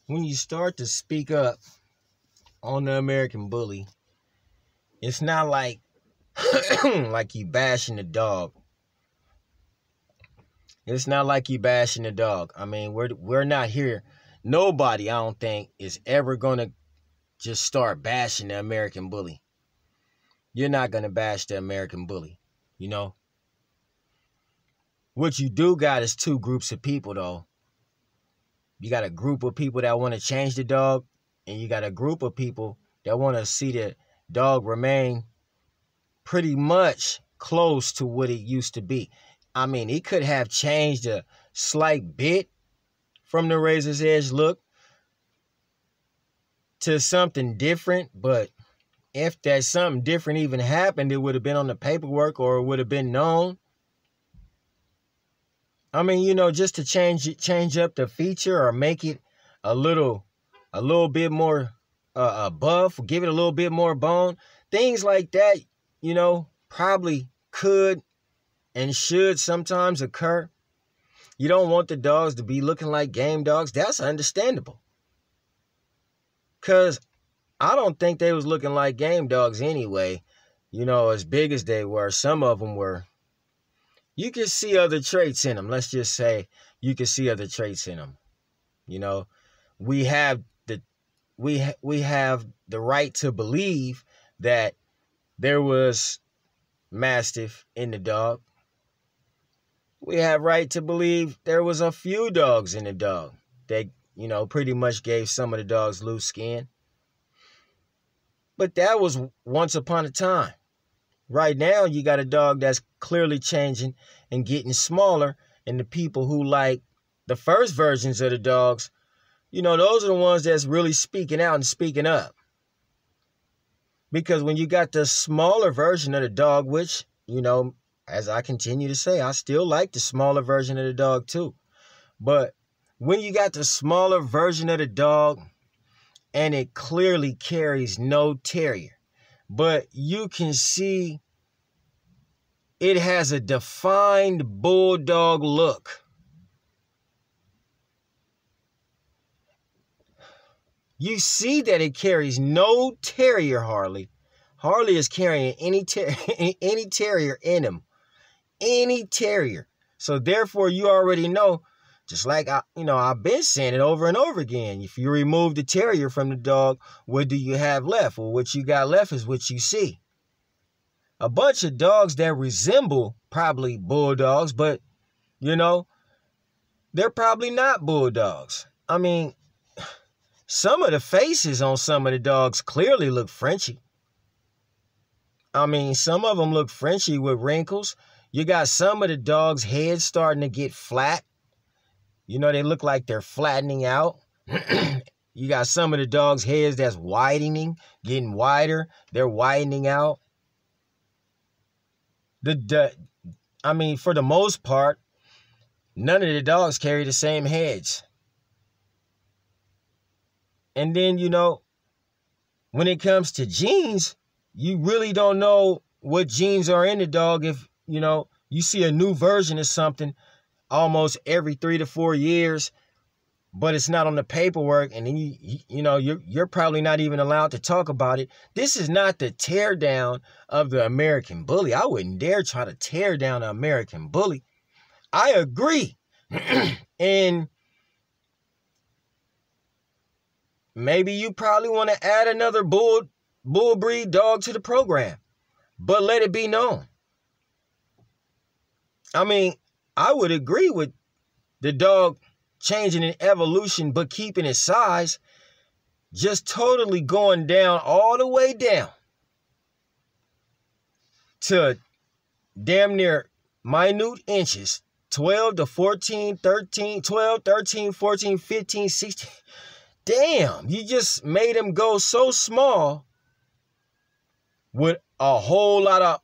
when you start to speak up on the American Bully, it's not like like you bashing the dog. It's not like you bashing the dog. I mean, we're not here. Nobody, I don't think, is ever gonna just start bashing the American Bully. You're not gonna bash the American Bully, you know. What you do got is two groups of people, though. You got a group of people that want to change the dog, and you got a group of people that want to see the dog remain pretty much close to what it used to be. I mean, it could have changed a slight bit from the Razor's Edge look to something different, but if that something different even happened, it would have been on the paperwork or it would have been known. I mean, you know, just to change up the feature or make it a little bit more buff, give it a little bit more bone, things like that, you know, probably could and should sometimes occur. You don't want the dogs to be looking like game dogs. That's understandable. Because I don't think they was looking like game dogs anyway. You know, as big as they were, some of them were. You can see other traits in them. Let's just say you can see other traits in them. You know, we have the right to believe that there was Mastiff in the dog. We have right to believe there was a few dogs in the dog that, you know, pretty much gave some of the dogs loose skin. But that was once upon a time. Right now, you got a dog that's clearly changing and getting smaller. And the people who like the first versions of the dogs, you know, those are the ones that's really speaking out and speaking up. Because when you got the smaller version of the dog, which, you know, as I continue to say, I still like the smaller version of the dog too. But when you got the smaller version of the dog and it clearly carries no terrier, but you can see it has a defined bulldog look. You see that it carries no terrier hardly. Hardly is carrying any terrier in him. Any terrier. So therefore, you already know, just like I've been saying it over and over again. If you remove the terrier from the dog, what do you have left? Well, what you got left is what you see. A bunch of dogs that resemble probably bulldogs, but, you know, they're probably not bulldogs. I mean, some of the faces on some of the dogs clearly look Frenchy. I mean, some of them look Frenchy with wrinkles. You got some of the dogs' heads starting to get flat. You know, they look like they're flattening out. You got some of the dogs' heads that's widening, getting wider. They're widening out. I mean, for the most part, none of the dogs carry the same heads. And then, you know, when it comes to genes, you really don't know what genes are in the dog. If, you know, you see a new version of something almost every 3 to 4 years, but it's not on the paperwork, and then you're probably not even allowed to talk about it. This is not the tear down of the American Bully. I wouldn't dare try to tear down the American Bully. I agree. And maybe you probably want to add another bull breed dog to the program, but let it be known. I mean, I would agree with the dog changing in evolution, but keeping its size, just totally going down all the way down to damn near minute inches, 12 to 14, 13, 12, 13, 14, 15, 16. Damn, you just made him go so small with a whole lot of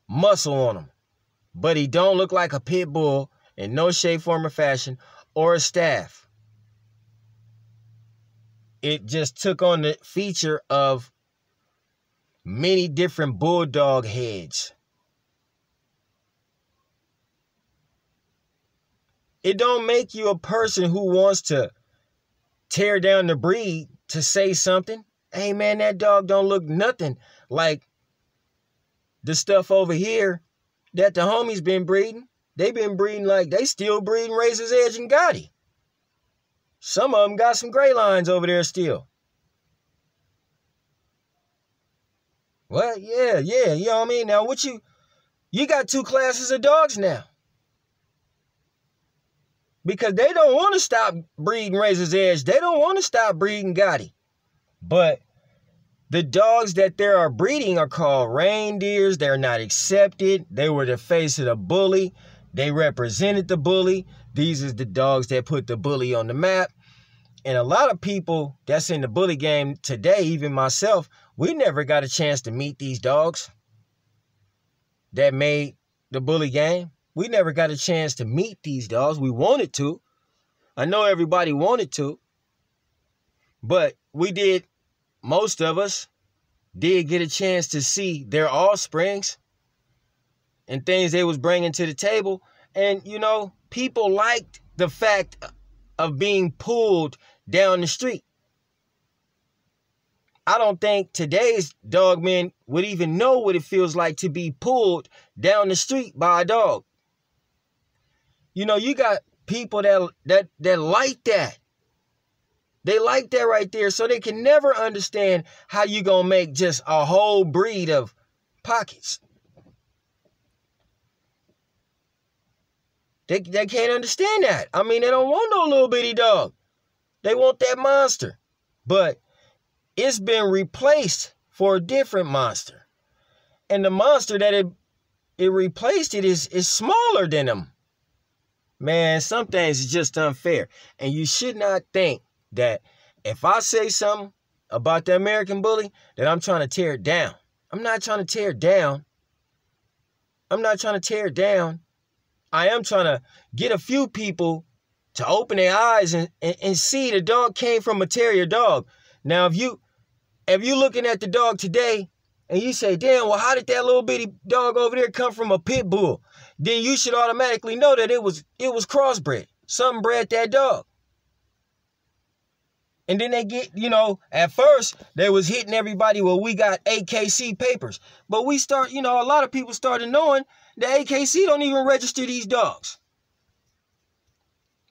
muscle on him. But he don't look like a pit bull in no shape, form, or fashion, or a staff. It just took on the feature of many different bulldog heads. It don't make you a person who wants to tear down the breed to say something. Hey, man, that dog don't look nothing like the stuff over here that the homies been breeding. They been breeding like they still breeding Razor's Edge and Gotti. Some of them got some gray lines over there still. Well, yeah, you know what I mean? Now, you got two classes of dogs now. Because they don't want to stop breeding Razor's Edge. They don't want to stop breeding Gotti. But the dogs that they are breeding are called reindeers. They're not accepted. They were the face of the bully. They represented the bully. These are the dogs that put the bully on the map. And a lot of people that's in the bully game today, even myself, we never got a chance to meet these dogs that made the bully game. We never got a chance to meet these dogs. We wanted to. I know everybody wanted to. But we did, most of us did get a chance to see their offsprings and things they was bringing to the table. And, you know, people liked the fact of being pulled down the street. I don't think today's dog men would even know what it feels like to be pulled down the street by a dog. You know, you got people that like that. They like that right there. So they can never understand how you gonna make just a whole breed of pockets. They can't understand that. I mean, they don't want no little bitty dog. They want that monster. But it's been replaced for a different monster. And the monster that it replaced it is smaller than them. Man, some things is just unfair. And you should not think that if I say something about the American bully, that I'm trying to tear it down. I'm not trying to tear it down. I'm not trying to tear it down. I am trying to get a few people to open their eyes and see the dog came from a terrier dog. Now, if you looking at the dog today and you say, damn, well, how did that little bitty dog over there come from a pit bull? Then you should automatically know that it was crossbred. Something bred that dog. And then they get, you know, at first they was hitting everybody, well, we got AKC papers. But we start, you know, a lot of people started knowing that AKC don't even register these dogs.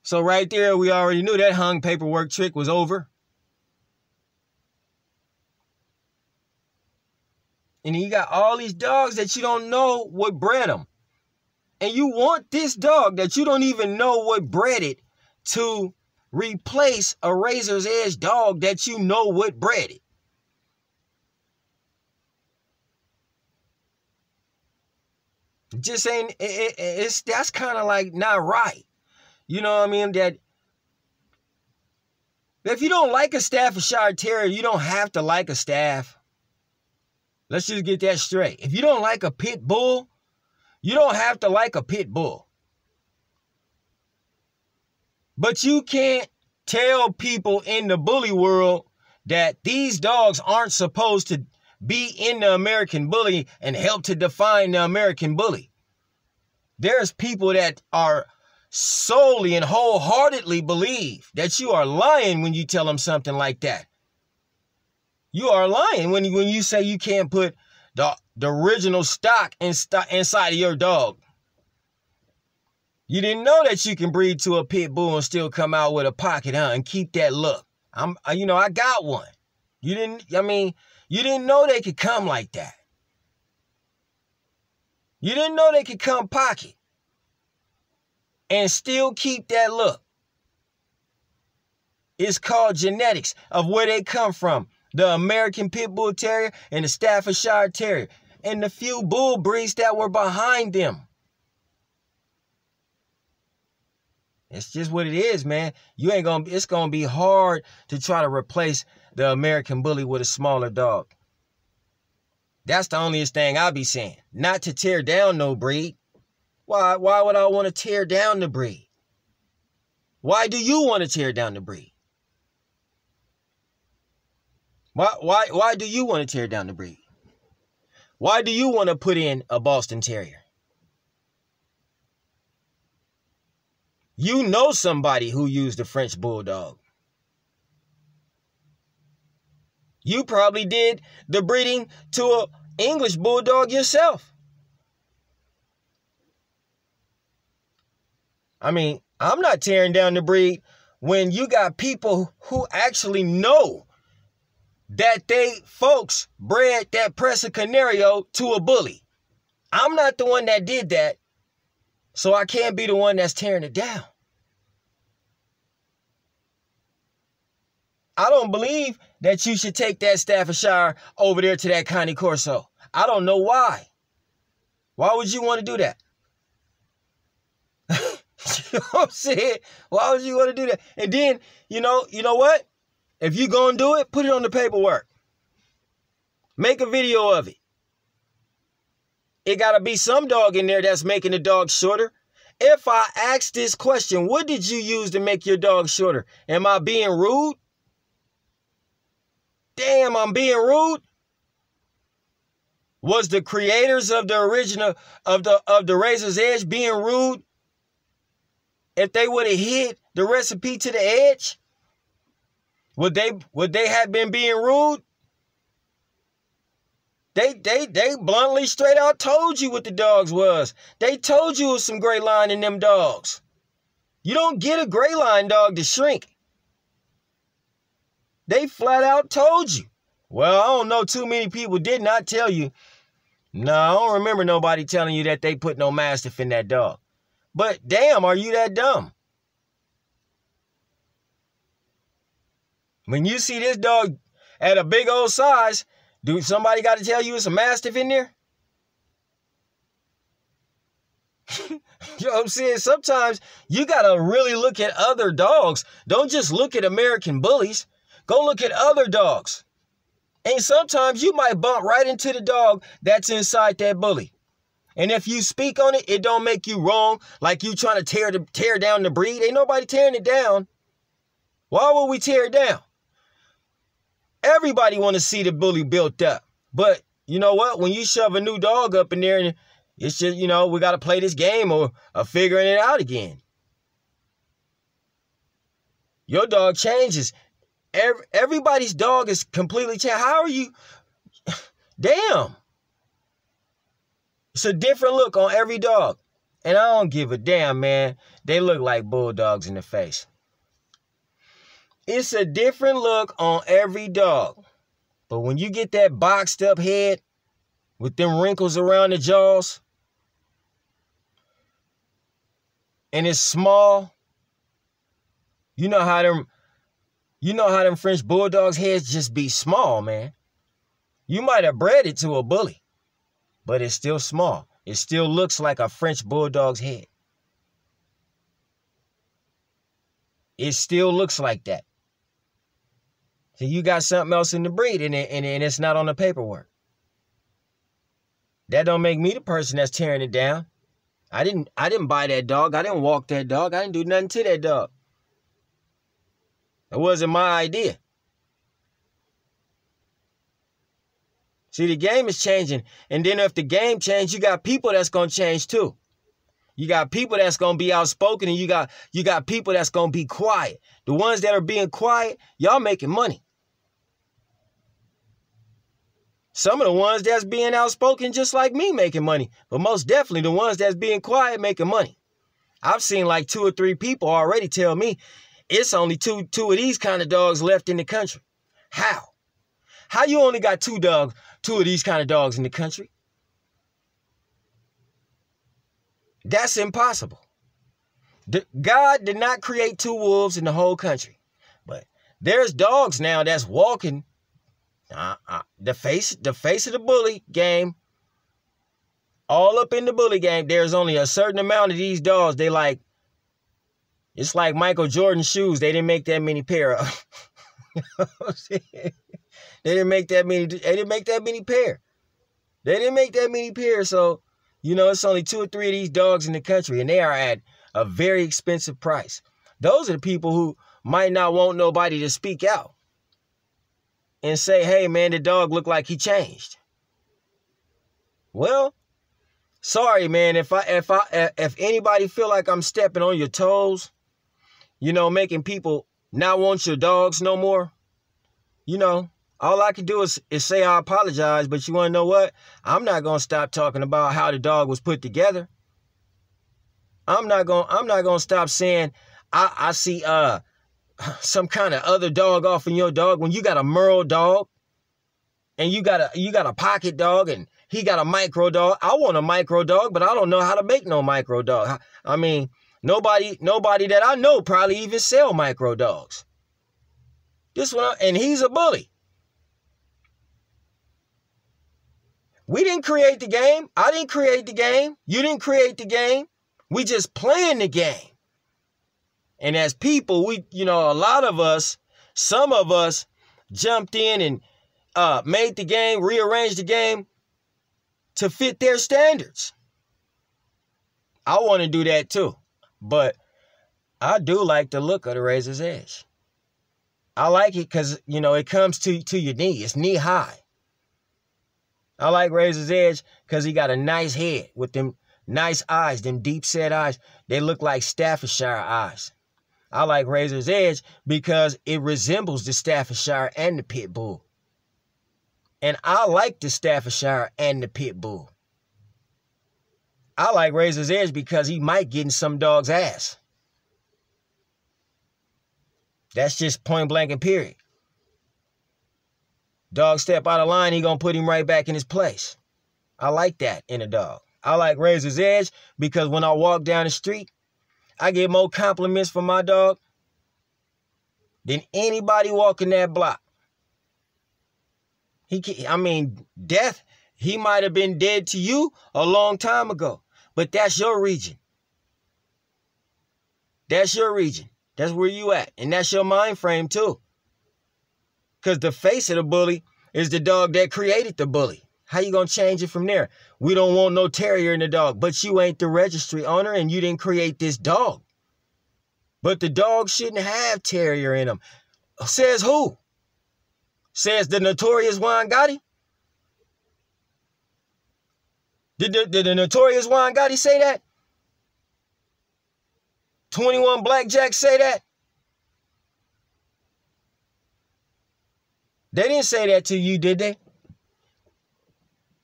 So right there, we already knew that hung paperwork trick was over. And you got all these dogs that you don't know what bred them. And you want this dog that you don't even know what bred it to replace a Razor's Edge dog that you know what bred it. Just ain't, that's kind of like not right. You know what I mean? That if you don't like a Staffordshire Terrier, you don't have to like a Staff. Let's just get that straight. If you don't like a pit bull, you don't have to like a pit bull. But you can't tell people in the bully world that these dogs aren't supposed to be in the American bully and help to define the American bully. There's people that are solely and wholeheartedly believe that you are lying when you tell them something like that. You are lying when you say you can't put the original stock inside of your dog. You didn't know that you can breed to a pit bull and still come out with a pocket, huh? And keep that look. You know, I got one. You didn't know they could come like that. You didn't know they could come pocket and still keep that look. It's called genetics of where they come from. The American Pit Bull Terrier and the Staffordshire Terrier and the few bull breeds that were behind them. It's just what it is, man. It's gonna be hard to try to replace the American bully with a smaller dog. That's the onlyest thing I'll be saying. Not to tear down no breed. Why would I want to tear down the breed? Why do you want to tear down the breed? Why do you want to tear down the breed? Why do you want to put in a Boston Terrier? You know somebody who used a French Bulldog. You probably did the breeding to an English bulldog yourself. I mean, I'm not tearing down the breed when you got people who actually know that they folks bred that Presa Canario to a bully. I'm not the one that did that, so I can't be the one that's tearing it down. I don't believe that you should take that Staffordshire over there to that Cane Corso. I don't know why. Why would you want to do that? You know what I'm saying? Why would you want to do that? And then, you know what? If you gonna do it, put it on the paperwork. Make a video of it. It gotta be some dog in there that's making the dog shorter. If I ask this question, what did you use to make your dog shorter? Am I being rude? Damn, I'm being rude. Was the creators of the original of the Razor's Edge being rude? If they would have hid the recipe to the edge, would they have been being rude? They bluntly straight out told you what the dogs was. They told you it was some gray line in them dogs. You don't get a gray line dog to shrink. They flat out told you. Well, I don't know, too many people did not tell you. No, I don't remember nobody telling you that they put no Mastiff in that dog. But damn, are you that dumb? When you see this dog at a big old size, do somebody got to tell you it's a Mastiff in there? You know what I'm saying? Sometimes you got to really look at other dogs. Don't just look at American bullies. Go look at other dogs. And sometimes you might bump right into the dog that's inside that bully. And if you speak on it, it don't make you wrong, like you trying to tear down the breed. Ain't nobody tearing it down. Why would we tear it down? Everybody want to see the bully built up. But you know what? When you shove a new dog up in there, and it's just, we got to play this game or figuring it out again. Your dog changes. Everybody's dog is completely changed. How are you? Damn. It's a different look on every dog. And I don't give a damn, man. They look like bulldogs in the face. It's a different look on every dog. But when you get that boxed up head with them wrinkles around the jaws, and it's small, you know how them French bulldogs' heads just be small, man. You might have bred it to a bully, but it's still small. It still looks like a French bulldog's head. It still looks like that. So you got something else in the breed, and it's not on the paperwork. That don't make me the person that's tearing it down. I didn't buy that dog. I didn't walk that dog. I didn't do nothing to that dog. It wasn't my idea. See, the game is changing. And then if the game changes, you got people that's going to change too. You got people that's going to be outspoken, and you got people that's going to be quiet. The ones that are being quiet, y'all making money. Some of the ones that's being outspoken just like me making money. But most definitely the ones that's being quiet making money. I've seen like 2 or 3 people already tell me it's only two of these kind of dogs left in the country. How? How you only got 2 of these kind of dogs in the country? That's impossible. God did not create 2 wolves in the whole country. But there's dogs now that's walking the face of the bully game. All up in the bully game. There's only a certain amount of these dogs. It's like Michael Jordan shoes. They didn't make that many pair of. You know what I'm saying? They didn't make that many pair. They didn't make that many pairs. So, it's only 2 or 3 of these dogs in the country, and they are at a very expensive price. Those are the people who might not want nobody to speak out and say, hey, man, the dog looked like he changed. Well, sorry, man. If anybody feel like I'm stepping on your toes, making people not want your dogs no more, All I can do is say I apologize, but you want to know what? I'm not going to stop talking about how the dog was put together. I'm not going to stop saying I see some kind of other dog off in your dog when you got a Merle dog and you got a pocket dog and he got a micro dog. I want a micro dog, but I don't know how to make no micro dog. I mean, nobody that I know probably even sell micro dogs. This one, and he's a bully. We didn't create the game. I didn't create the game. You didn't create the game. We just playing the game. And as people, a lot of us, some of us jumped in and made the game, rearranged the game to fit their standards. I want to do that too. But I do like the look of the Razor's Edge. I like it because, it comes to your knee. It's knee high. I like Razor's Edge because he got a nice head with them nice eyes, them deep set eyes. They look like Staffordshire eyes. I like Razor's Edge because it resembles the Staffordshire and the Pit Bull. And I like the Staffordshire and the Pit Bull. I like Razor's Edge because he might get in some dog's ass. That's just point blank and period. Dog step out of line, he gonna put him right back in his place. I like that in a dog. I like Razor's Edge because when I walk down the street, I get more compliments from my dog than anybody walking that block. Death, he might have been dead to you a long time ago, but that's your region. That's your region. That's where you at. And that's your mind frame too. Because the face of the bully is the dog that created the bully. How you going to change it from there? We don't want no terrier in the dog, but you ain't the registry owner and you didn't create this dog. But the dog shouldn't have terrier in him. Says who? Says the notorious Juan Gotti? Did the notorious Juan Gotti say that? 21 Blackjack say that? They didn't say that to you, did they?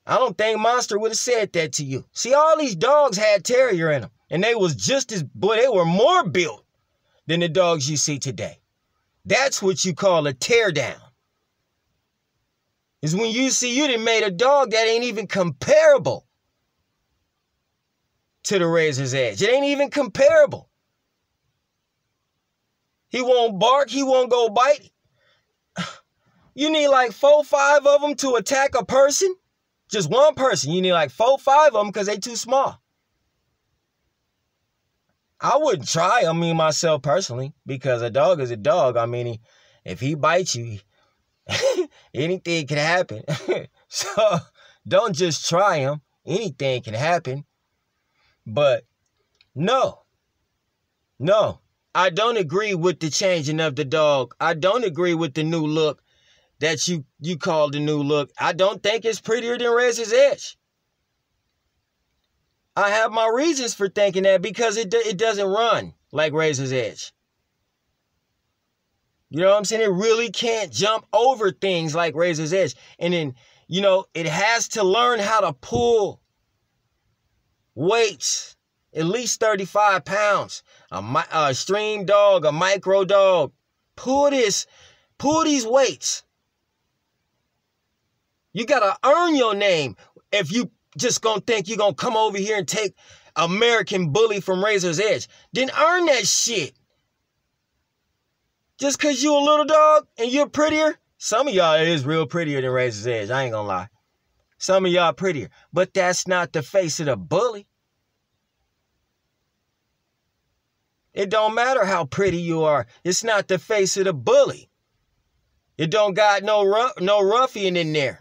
I don't think Monster would have said that to you. See, all these dogs had terrier in them. And they was they were more built than the dogs you see today. That's what you call a teardown. Is when you done made a dog that ain't even comparable to the Razor's Edge. It ain't even comparable. He won't bark. He won't go bite. You need like 4, 5 of them to attack a person. Just one person. You need like 4, 5 of them because they too small. I wouldn't try myself personally, because a dog is a dog. If he bites you, anything can happen. So don't just try him. Anything can happen. But no, I don't agree with the changing of the dog. I don't agree with the new look that you call the new look. I don't think it's prettier than Razor's Edge. I have my reasons for thinking that because it doesn't run like Razor's Edge. You know what I'm saying? It really can't jump over things like Razor's Edge. And then, it has to learn how to pull weights, at least 35 pounds. A stream dog, a micro dog. Pull these weights. You got to earn your name. If you just going to think you're going to come over here and take American Bully from Razor's Edge, then earn that shit. Just because you a little dog and you're prettier, some of y'all is real prettier than Razor's Edge. I ain't going to lie. Some of y'all prettier. But that's not the face of the bully. It don't matter how pretty you are. It's not the face of the bully. It don't got no ruffian in there.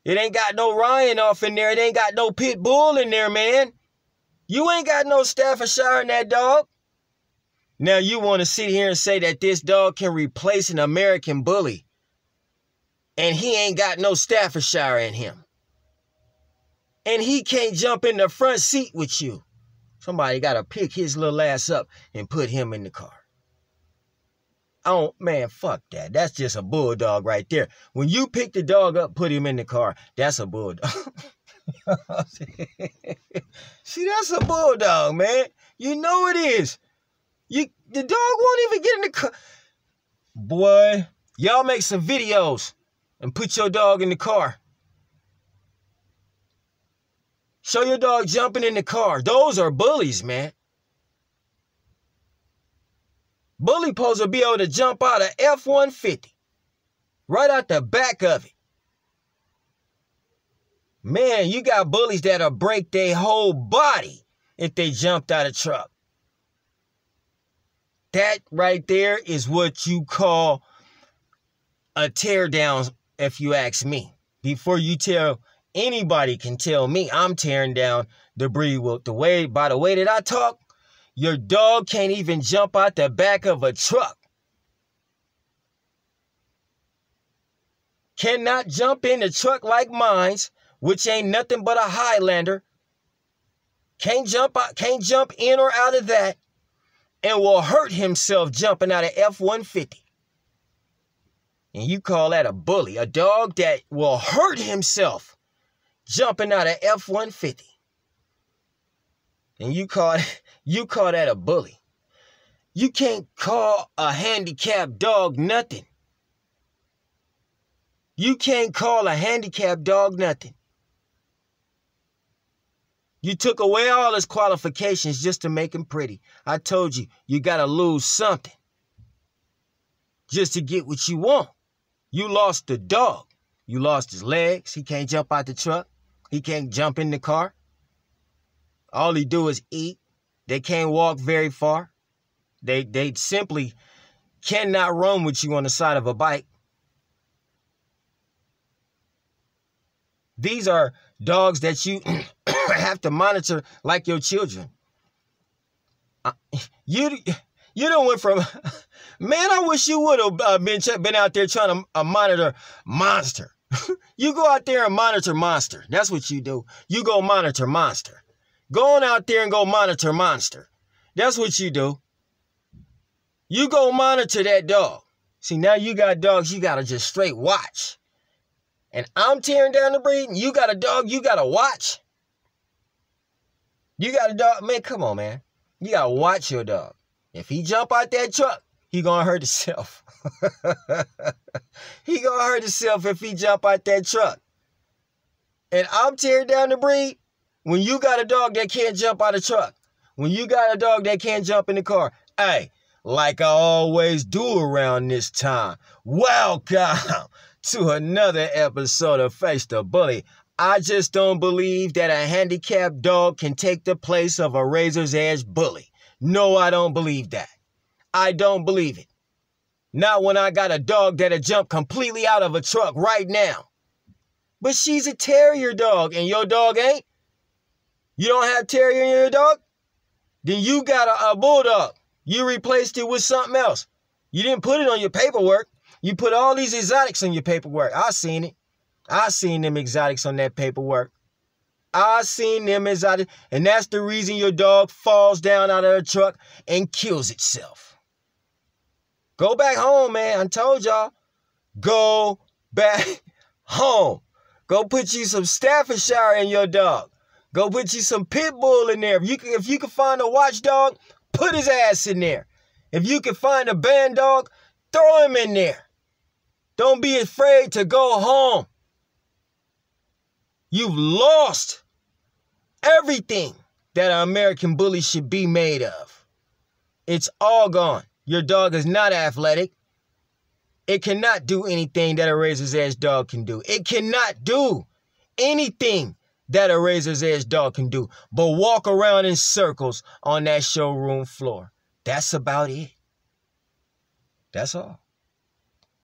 It ain't got no Ryan off in there. It ain't got no Pit Bull in there, man. You ain't got no Staffordshire in that dog. Now you want to sit here and say that this dog can replace an American Bully. And he ain't got no Staffordshire in him. And he can't jump in the front seat with you. Somebody got to pick his little ass up and put him in the car. Oh, man, fuck that. That's just a bulldog right there. When you pick the dog up, put him in the car, that's a bulldog. See, that's a bulldog, man. You know it is. The dog won't even get in the car. Boy, y'all make some videos and put your dog in the car. Show your dog jumping in the car. Those are bullies, man. Bully supposed to be able to jump out of F-150. Right out the back of it. Man, you got bullies that'll break their whole body if they jumped out of truck. That right there is what you call a tear down, if you ask me. Before you tell anybody can tell me I'm tearing down the breed. By the way that I talk, your dog can't even jump out the back of a truck. Cannot jump in the truck like mine's, which ain't nothing but a Highlander. Can't jump in or out of that, and will hurt himself jumping out of F-150. And you call that a bully, a dog that will hurt himself jumping out of F-150. And you call that a bully. You can't call a handicapped dog nothing. You can't call a handicapped dog nothing. You took away all his qualifications just to make him pretty. I told you, you got to lose something just to get what you want. You lost the dog. You lost his legs. He can't jump out the truck. He can't jump in the car. All he do is eat. They can't walk very far. They simply cannot run with you on the side of a bike. These are dogs that you have to monitor like your children. You done went from, man, I wish you would have been out there trying to monitor Monster. You go out there and monitor Monster. That's what you do. You go monitor Monster. Go on out there and go monitor Monster. That's what you do. You go monitor that dog. See, now you got dogs you got to just straight watch. And I'm tearing down the breed, and you got a dog you got to watch. You got a dog, man, come on, man. You got to watch your dog. If he jump out that truck, he going to hurt himself. He going to hurt himself if he jump out that truck. And I'm tearing down the breed when you got a dog that can't jump out of truck. When you got a dog that can't jump in the car. Hey, like I always do around this time, welcome to another episode of Face the Bully. I just don't believe that a handicapped dog can take the place of a razor's edge bully. No, I don't believe that. I don't believe it. Not when I got a dog that'll jump completely out of a truck right now. But she's a terrier dog and your dog ain't. You don't have terrier in your dog? Then you got a bulldog. You replaced it with something else. You didn't put it on your paperwork. You put all these exotics on your paperwork. I seen it. I seen them exotics on that paperwork. I seen them exotics. And that's the reason your dog falls down out of the truck and kills itself. Go back home, man. I told y'all. Go back home. Go put you some Staffordshire in your dog. Go put you some pit bull in there. If you can find a watchdog, put his ass in there. If you can find a band dog, throw him in there. Don't be afraid to go home. You've lost everything that an American bully should be made of. It's all gone. Your dog is not athletic. It cannot do anything that a razor's edge dog can do. It cannot do anything that a razor's edge dog can do but walk around in circles on that showroom floor. That's about it. That's all.